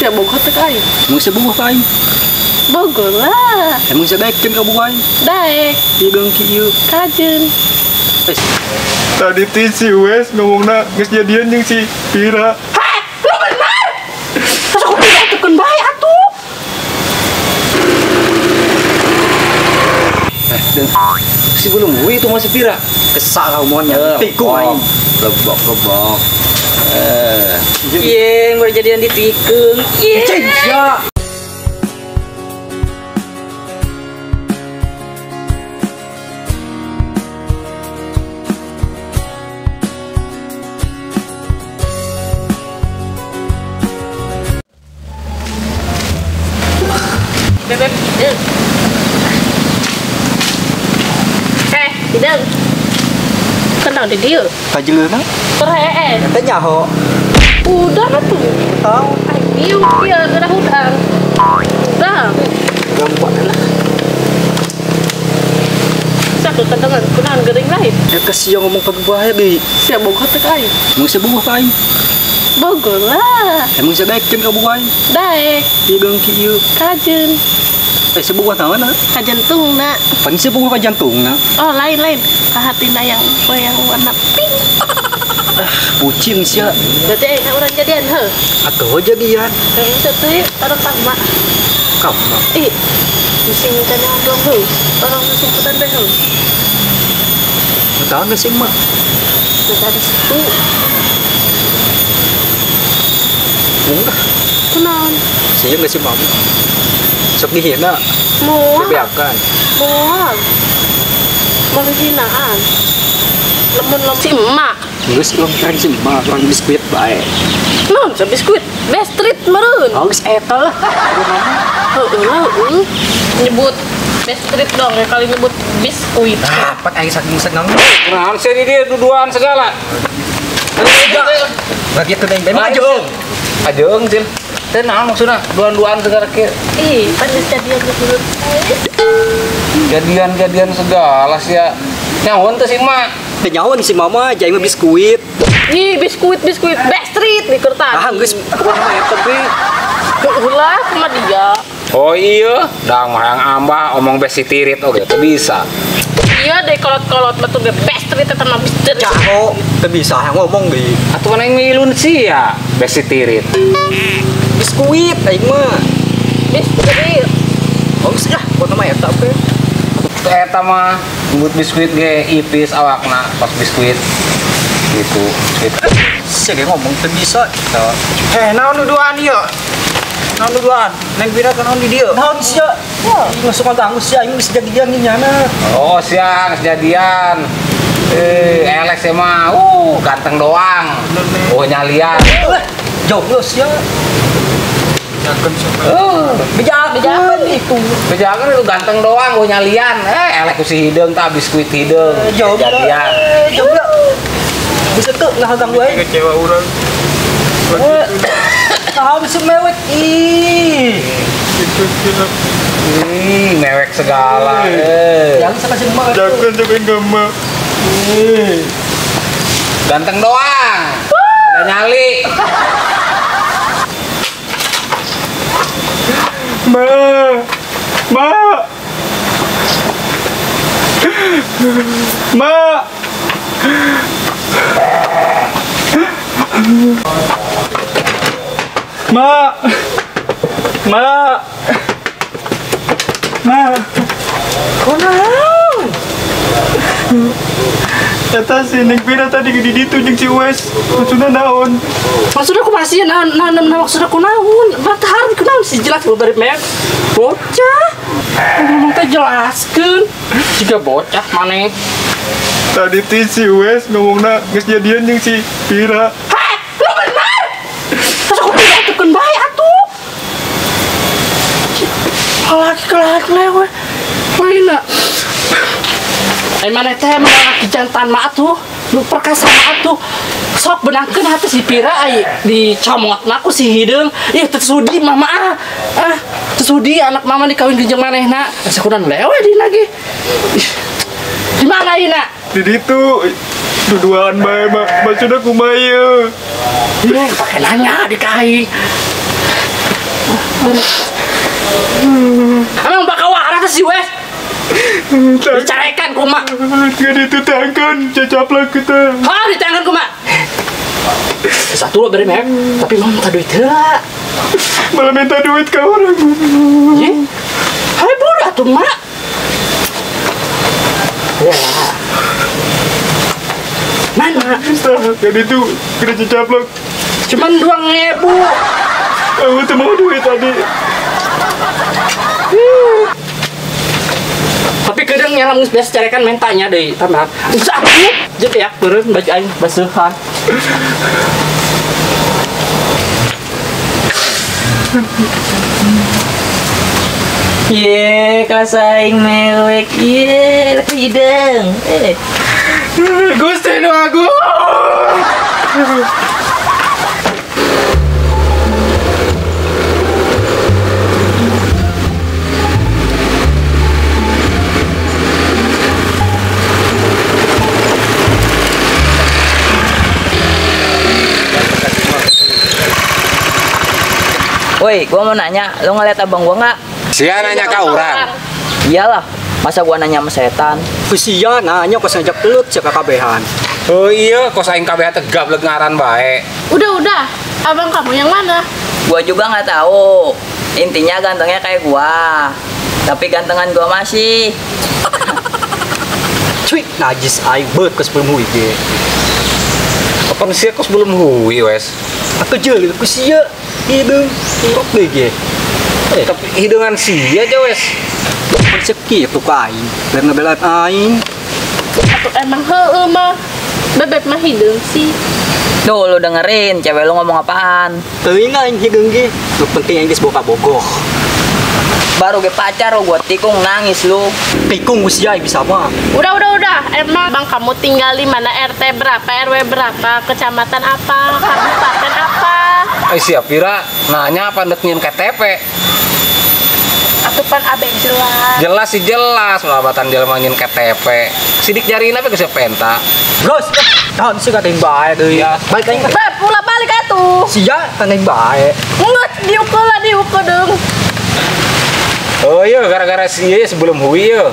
Siap bogoh teh ka aing. Emang saya buah ka aing. Bogoh lah. Emang saya baikkan ka buah aing. Daek. Hideung kieu. Kajeun. Tadi ti si Wes ngomongna geus jadian jeung si Pira. Heh, lu bener. Terus aku pindah bae atuh. Si belum itu masih Pira. Kesak kau mohonnya. Tikung aing. Lebok. Iya, baru jadian ditikung. Iya. Bebek, Hidung. Kenal di dia. Kajeleuna? Terhee. Teh nyaho. Udah tuh. Tahu. Iya, udah hudang. Udah. Gampang lah. Satu tendangan, kunahan gering lain. Ya kasih yang ngomong pagi bahaya bi. Siap bogoh teh ka aing. Emang saya buah ka aing. Bogoh lah. Emang saya baikkan ka buah aing. Daek. Hideung kieu. Kajeun. Sebuah naon na? Ka jantungna. Pan sebuah ka jantungna. Oh, lain. Ka hatina yang warna pink. Pucing sia. Berarti aing urang jadian heuh. Atuh jadian. Terus teh orang tamak. Kamu. Musim tanah dong heuh. Orang musim putan teh heuh. Tahu nggak sih mak? Sudah ada situ. Enggak. Kenaon? Saya nggak sih mak. Sok dihina. Moal. Bebeakan. Moal. Menghinaan. Lemun-lemun si emak. Nggak sih orang keren sih mak. Orang biskuit baik. Non, sa biskuit. Bestrit meureun. Oh, geus eta lah. Heuh. Nyebut bestrit dong, ya kali nyebut biskuit. Dapat aing saking seneng. Nah, saya di dia duduan segala. Bagi teu deui maju. Ajeung, Cil. Teh naon maksudna? Duan-duan segala kieu. Panas jadian menurut Jadian segala sih ya. Nyawan teh si Mak. Teh nyawan si mama jai mah biskuit. biskuit bestrit di kertas. Ah, geus pokona mah eta ge. Ulah sama dia. Oh iya, dang mah yang ambah omong besi tirit oke teu bisa. Iya deh kolot-kolot betul ge bestrit eta mah bestrit. Jaho, teu bisa ngomong deui. Atuh mana yang milun sih ya besi tirit. Biskuit aing mah. Bestrit. Oh, geus lah pokona mah eta ge. Eta mah nyebut biskuit ge ipis awakna pas biskuit gitu. Sia ge ngomong teu bisa. Naon duduan ieu? Naon duduan? Neng Pira kan di dieu. Naon sia? Masuk kantang sia aing geus jadian nya nyana. Oh, siang kejadian. Elek sih mah, ganteng doang. Oh, nyalian. Jauh sia. Bejakan itu. Bejakan itu ganteng doang, oh nyalian. Elek ku si hideung tah biskuit hideung. Jauh Kejadian. Jauh. Bisa tuh nah ganggu aing. Kecewa urang. Tahu bisa mewek. Mewek segala. Yang sama si emak. Jangan sampai gama. Ganteng doang. Ada nyali. Ma. Kunaon? Eta si Neng Pira tadi di ditu jeung si Wes. Maksudna naon? Maksudnya aku masih maksudnya kunaon? Matahar kunaon sih jelas bari mek. Bocah. Ngomong teh jelaskeun. Jika bocah maneh. Tadi ti si Wes ngomongna geus jadian jeung si Pira. Heh, lu bener. Terus aku pindah bae atuh. Laki-laki lewe. Maina. Mana teh laki jantan mah atuh. Nu perkasa mah atuh. Sok benangkeun hati si Pira ai dicomotna ku si hideung. Teu sudi mama teu sudi anak mama dikawin jeung manehna. Sakuran lewe dina ge. Di mana ina? Di ditu duduan bae maksudna kumaha ieu? Pakai nanya dikahi. Emang bakal waras si Wes. Dicarekan kuma. Gak ditutangkan, cacaplak kita. Ditangkan kuma. Satu lo beri mek, tapi mau minta duit lah. Malah minta duit ke orang. Hai bodoh tuh mak. Ya. Mana? Gak itu, kena cacaplak. Cuman 2.000. Aku tuh mau duit tadi. Tapi kadang yang langsung biasa carikan mentanya deh, tambah. Bisa aku jadi ya, beren baju aing basuhan. Ye, kelas aing mewek. Ye, laki hidung. Gusti nu aku. Woi, gua mau nanya, lo ngeliat abang gua nggak? Sia nanya ke orang. Iyalah, masa gua nanya sama setan? Kusia nanya kok ngajak pelut cek kabehan. Oh iya, kok saing kabeh tegap ngaran bae. Udah, abang kamu yang mana? Gua juga nggak tahu. Intinya gantengnya kayak gua, tapi gantengan gua masih. Cuy, najis aing beut kos belum hui ge. Apa sih kos belum hui wes? Aku jeli kusia hidung ngok deh ge. Tapi hidangan sia aja wes. Rezeki itu aing, biar ngebelat aing. Atau emang mah bebek mah hidung sih. Tuh, lu dengerin, cewek lu ngomong apaan? Teuing aing hidung ge. Lu penting aing geus boga bogoh. Baru ge pacar gua tikung nangis lu. Tikung usia aing bisa mah. Udah. Emang bang kamu tinggal di mana? RT berapa? RW berapa? Kecamatan apa? Kabupaten apa? Siap Pira nanya apa ndet nyin KTP. Atupan abeng jelas. Jelas sih jelas, pelabatan jelema nyin KTP. Sidik jariin apa geus penta. Bros, tahun sih kating bae deui. Baik aing. Beb, pula balik atuh. Sia kating bae. Enggak, diukur dong. Oh iya, gara-gara sia sebelum hui ya.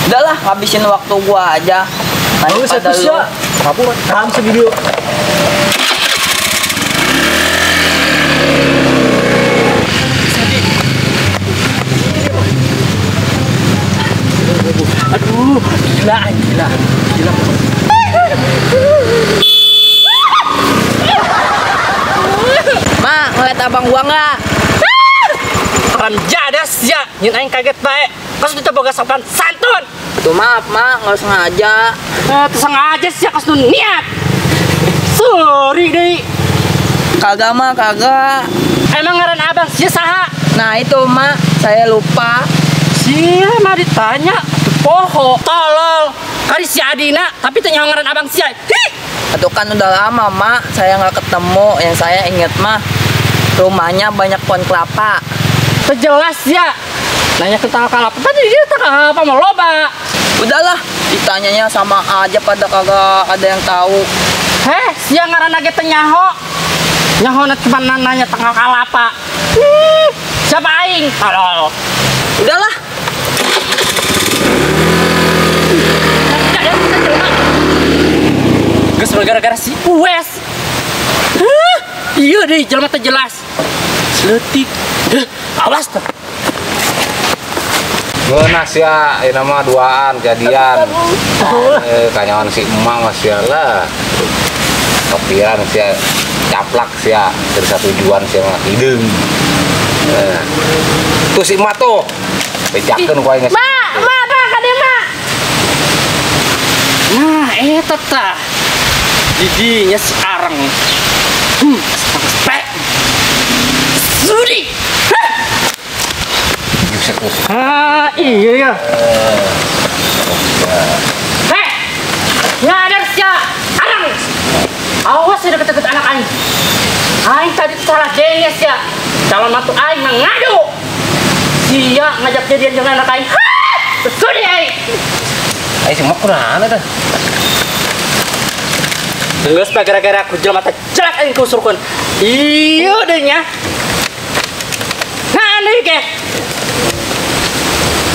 Udahlah, habisin waktu gua aja. Daripada lu. Kamu kan video. Aduh, gila. Ma, ngeliat abang gua nggak? Orang jadas ya, nyin aing kaget bae. Kos itu boga sopan santun. Tuh maaf, Ma, nggak sengaja. Tersengaja sih kos nu niat. Sorry deh. Kagak, Ma, kagak. Emang ngaran abang sia saha? Nah itu, Ma, saya lupa. Sia mah ditanya poho tolol. Kali si Adina, tapi tanya ngaran abang sia. Itu kan udah lama, Ma, saya nggak ketemu. Yang saya inget, mah, rumahnya banyak pohon kelapa. Terjelas ya. Nanya ke kalapa, tadi dia kalapa mau loba. Udahlah, ditanyanya sama aja pada kagak ada yang tahu. Sia ngaran lagi tenyaho. Nyaho cuma nanya tengah kalapa. Siapa aing? Tolol. Udahlah. Gus gara-gara si Uwes. Iya deh, jelma teh jelas. Seletik. Awas tuh. Geuna sia ieu mah duaan jadian. Kanyawan si emang sia lah. Kepikiran sia caplak sia dari satu tujuan sia mah hideung. Tuh si emak tuh. Bejakeun ku aing. Ma, kade ma. Nah, eta tah. Didinya si Areng. Spek. Sudi. Iya ya. Nyadar sia Areng. Awas ya deket-deket anak aing. Aing tadi salah jenges ya. Calon matu aing mengadu. Sia ngajak jadian dengan anak aing. Sudi aing. Aing semua kurang ada. Geus gara-gara aku jelema teh jelek aing kusurkeun. Iya deh nya. Nah,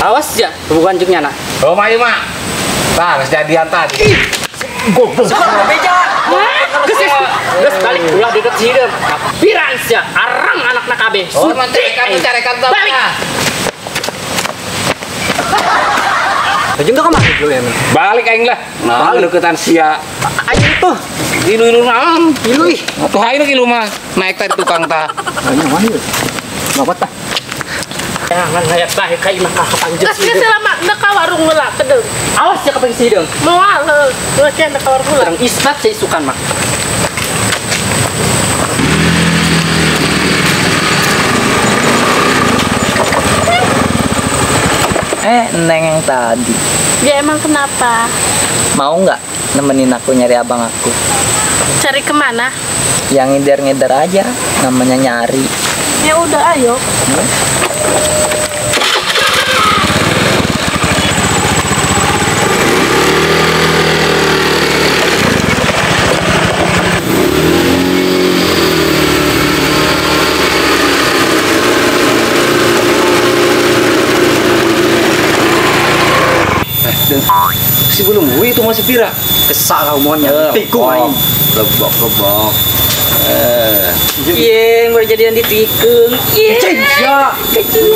Awas ya, bukan jengnya nak. Rumah ieu mah. Tah, geus jadian tadi. Goblok. Beja. Geus balik ulah deket si hideung. Pirang sia, arang anakna kabeh. Oh, mantekan Balik. Jeung ka kemana dulu ya? Balik aing lah. Nah, deketan sia. Aing tuh. Ilu-ilu naon? Ilu ih. Atuh hayu ilu mah. Naik tadi tukang tah. Aing mah ieu. Bapak tah. Jangan hayat bae ka imah ka panjang. Geus geus lama da ka warung heula kedeung. Awas ya ka si hideung. Moal heuh, geus da ka warung heula. Terang isbat saya isukan mak. Neng yang tadi. Ya emang kenapa? Mau nggak nemenin aku nyari abang aku? Cari kemana? Yang ngeder-ngeder aja, namanya nyari. Ya udah ayo. Si belum wui itu masih pira. Kesak kau mohonnya. Tikung aing. Lebok. Iya, baru jadian di tikung. Iya. Cek ya. Kecil.